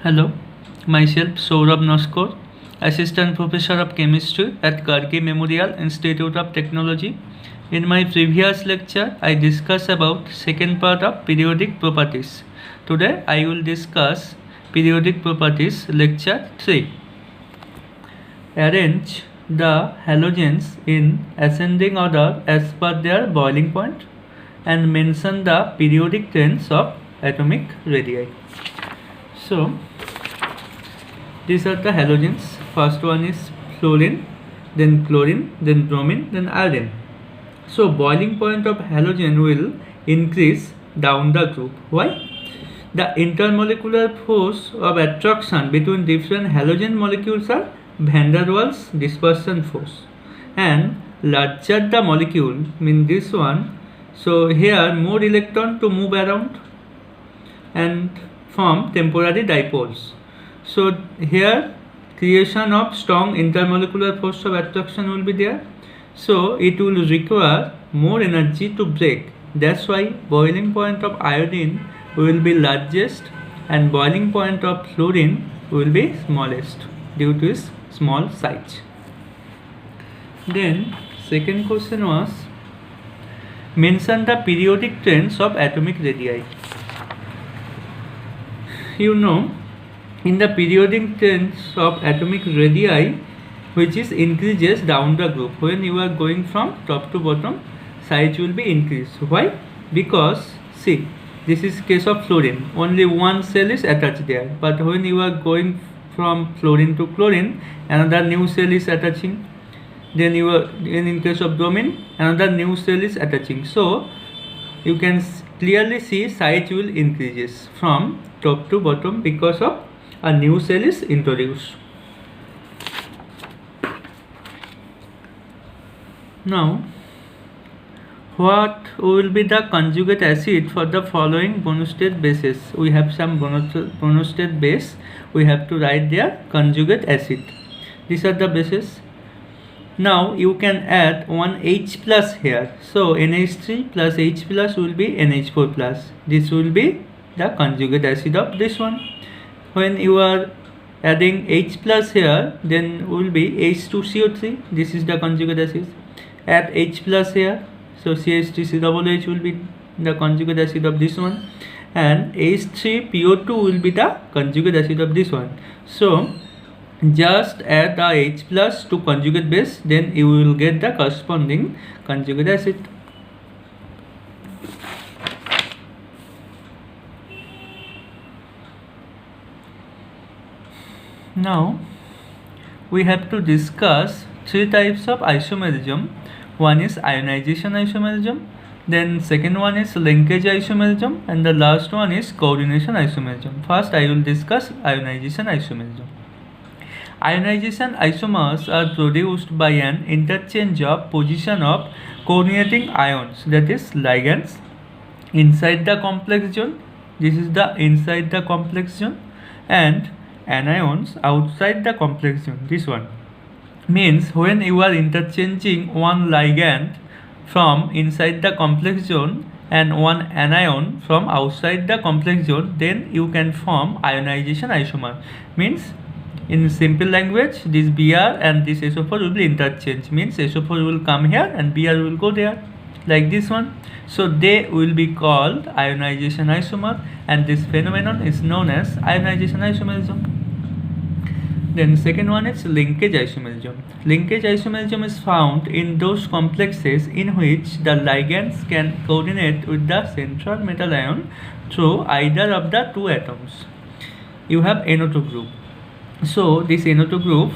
Hello, myself Saurabh Noskor, Assistant Professor of Chemistry at Gargi Memorial Institute of Technology. In my previous lecture, I discussed about second part of periodic properties. Today, I will discuss periodic properties lecture 3. Arrange the halogens in ascending order as per their boiling point and mention the periodic trends of atomic radii. So, these are the halogens. First one is fluorine, then chlorine, then bromine, then iodine. So boiling point of halogen will increase down the group. Why? The intermolecular force of attraction between different halogen molecules are van der Waals dispersion force. And larger the molecule, mean this one, so here more electron to move around and form temporary dipoles. So here creation of strong intermolecular force of attraction will be there. So it will require more energy to break. That's why boiling point of iodine will be largest and boiling point of fluorine will be smallest due to its small size. Then second question was mention the periodic trends of atomic radii. You know, in the periodic trends of atomic radii, which is increases down the group, when you are going from top to bottom, size will be increased. Why? Because see, this is case of fluorine, only one cell is attached there, but when you are going from fluorine to chlorine, another new cell is attaching. Then you are in case of bromine, another new cell is attaching. So you can clearly see size will increases from top to bottom because of a new cell is introduced. Now, what will be the conjugate acid for the following monostate bases? We have some monostate base. We have to write their conjugate acid. These are the bases. Now you can add one H plus here. So NH3 plus H plus will be NH4 plus. This will be the conjugate acid of this one. When you are adding H plus here, then will be H2CO3. This is the conjugate acid. Add H plus here, so CH3COOH will be the conjugate acid of this one, and H3PO2 will be the conjugate acid of this one. So just add the H plus to conjugate base, then you will get the corresponding conjugate acid. Now we have to discuss three types of isomerism. One is ionization isomerism, then second one is linkage isomerism, and the last one is coordination isomerism. First I will discuss ionization isomerism. Ionization isomers are produced by an interchange of position of coordinating ions, that is ligands, inside the complex zone. This is the inside the complex zone, and anions outside the complex zone. This one means when you are interchanging one ligand from inside the complex zone and one anion from outside the complex zone, then you can form ionization isomer. Means in simple language, this Br and this SO4 will be interchanged. Means SO4 will come here and Br will go there, like this one. So they will be called ionization isomer, and this phenomenon is known as ionization isomerism. Then second one is linkage isomerism. Linkage isomerism is found in those complexes in which the ligands can coordinate with the central metal ion through either of the two atoms. You have NO2 group. So this NO2 group,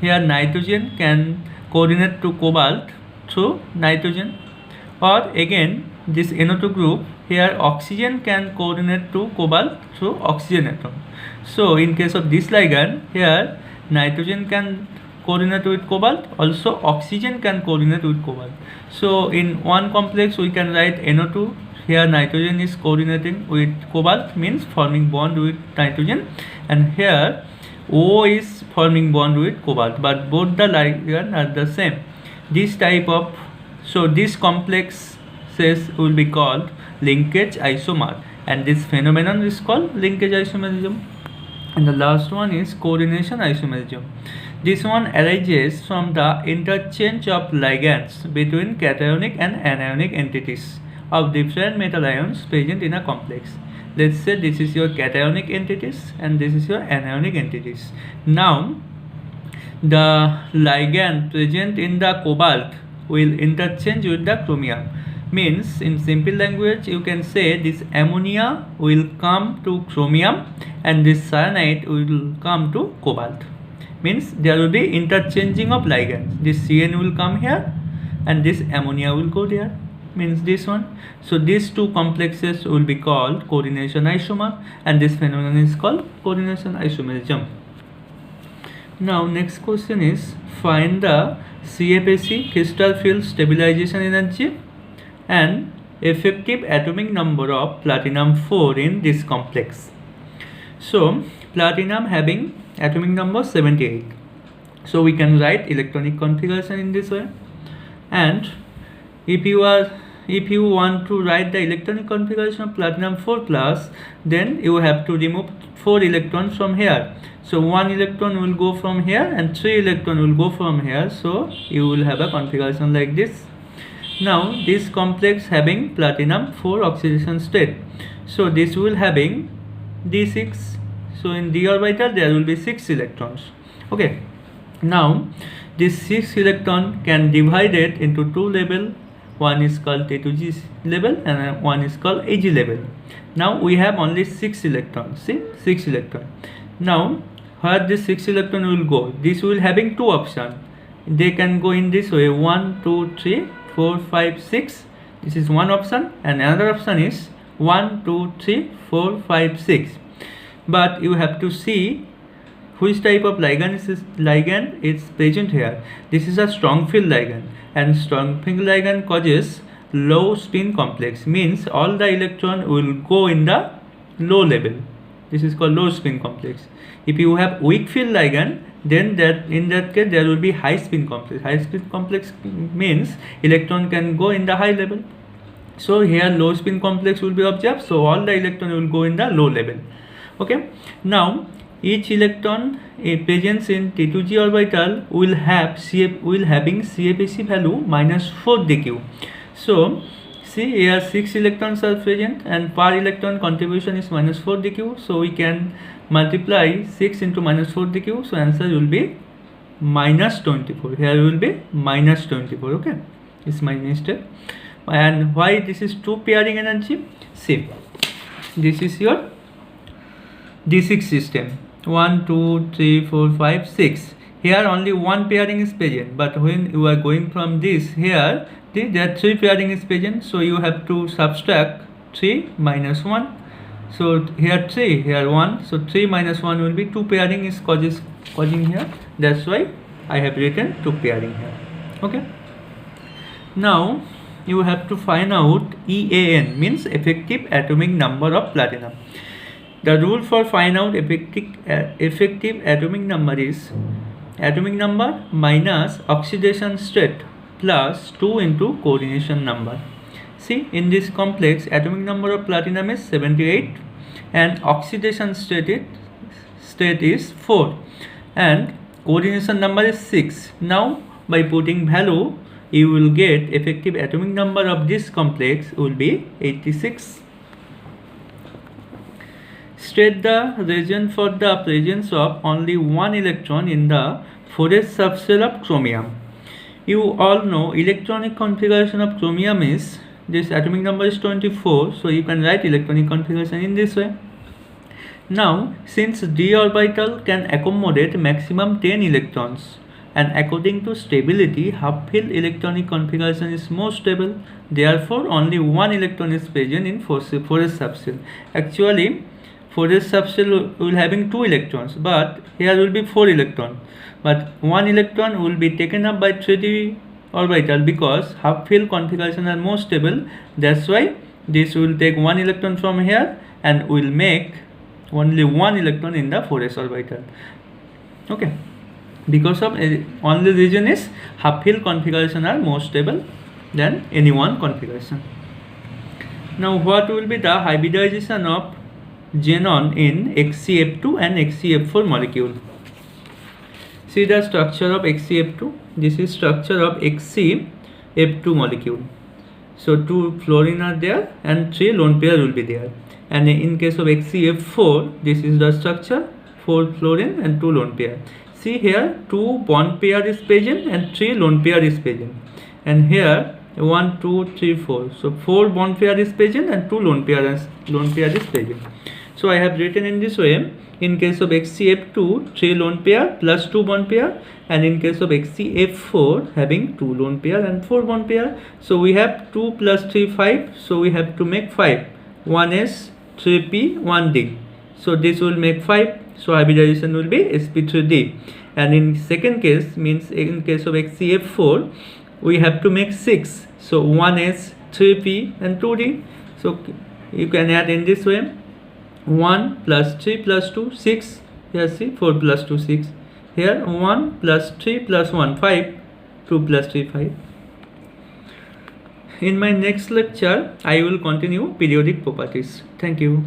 here nitrogen can coordinate to cobalt through nitrogen, or again this NO2 group, here oxygen can coordinate to cobalt through oxygen atom. So in case of this ligand, here nitrogen can coordinate with cobalt, also oxygen can coordinate with cobalt. So in one complex we can write NO2, here nitrogen is coordinating with cobalt, means forming bond with nitrogen, and here O is forming bond with cobalt, but both the ligand are the same. This type of, so this complexes will be called linkage isomer, and this phenomenon is called linkage isomerism. And the last one is coordination isomerism. This one arises from the interchange of ligands between cationic and anionic entities of different metal ions present in a complex. Let's say this is your cationic entities and this is your anionic entities. Now the ligand present in the cobalt will interchange with the chromium. Means in simple language you can say this ammonia will come to chromium and this cyanide will come to cobalt. Means there will be interchanging of ligands. This CN will come here and this ammonia will go there. Means this one. So these two complexes will be called coordination isomer and this phenomenon is called coordination isomerism. Now next question is find the CFAC crystal field stabilization energy and effective atomic number of platinum 4 in this complex. So platinum having atomic number 78. So we can write electronic configuration in this way. And if you want to write the electronic configuration of platinum 4 plus, then you have to remove 4 electrons from here. So 1 electron will go from here and 3 electron will go from here. So you will have a configuration like this. Now this complex having platinum 4 oxidation state. So this will having d6. So in d orbital there will be 6 electrons. Okay. Now this 6 electron can divide it into two level. One is called T2G level and one is called Ag level. Now we have only 6 electrons. See, 6 electrons. Now where this 6 electron will go? This will having two options. They can go in this way: 1, 2, 3, 4, 5, 6. This is one option, and another option is 1, 2, 3, 4, 5, 6. But you have to see which type of ligand is present here. This is a strong field ligand, and strong field ligand causes low spin complex. Means all the electron will go in the low level. This is called low spin complex. If you have weak field ligand, then in that case there will be high spin complex. High spin complex means electron can go in the high level. So here low spin complex will be observed. So all the electron will go in the low level. Okay. Now each electron presence in T2G orbital will having CFAC value -4 dq. So see here 6 electrons are present and per electron contribution is -4 dq. So we can multiply 6 into -4 dq. So answer will be -24. Here will be -24. Okay, it's my mistake. And why this is two pairing energy? See, this is your d6 system. 1, 2, 3, 4, 5, 6. Here only one pairing is present, but when you are going from this here, there are 3 pairing is present. So you have to subtract 3 minus 1. So here 3, here 1. So 3 minus 1 will be 2 pairing is causing here. That's why I have written 2 pairing here. Okay. Now you have to find out EAN, means effective atomic number of platinum. The rule for find out effective atomic number is atomic number minus oxidation state plus 2 into coordination number. See, in this complex atomic number of platinum is 78 and oxidation state is 4 and coordination number is 6. Now by putting value you will get effective atomic number of this complex will be 86. State the reason for the presence of only one electron in the 4s subshell of chromium. You all know electronic configuration of chromium is, this atomic number is 24, so you can write electronic configuration in this way. Now since d orbital can accommodate maximum 10 electrons and according to stability half-filled electronic configuration is more stable, therefore only one electron is present in 4s subshell. Actually 4s subshell will having 2 electrons, but here will be 4 electrons, but 1 electron will be taken up by 3d orbital because half-filled configuration are more stable. That's why this will take 1 electron from here and will make only 1 electron in the 4s orbital. Okay, because of only reason is half-filled configuration are more stable than any one configuration. Now what will be the hybridization of xenon in XCF2 and XCF4 molecule. See the structure of XCF2. This is structure of XCF2 molecule. So 2 fluorine are there and 3 lone pair will be there. And in case of XCF4, this is the structure, 4 fluorine and 2 lone pair. See here 2 bond pair is present and 3 lone pair is present. And here 1, 2, 3, 4. So 4 bond pair is present and 2 lone pair is present. So I have written in this way. In case of XCF2, 3 lone pair plus 2 bond pair, and in case of XCF4, having 2 lone pair and 4 bond pair. So we have 2 plus 3, 5. So we have to make 5. 1s, 3p, 1d. So this will make 5. So hybridization will be sp3d. And in second case, means in case of XCF4, we have to make 6. So 1s, 3p and 2d. So you can add in this way. 1 plus 3 plus 2, 6. Here see 4 plus 2, 6. Here 1 plus 3 plus 1, 5. 2 plus 3, 5. In my next lecture, I will continue periodic properties. Thank you.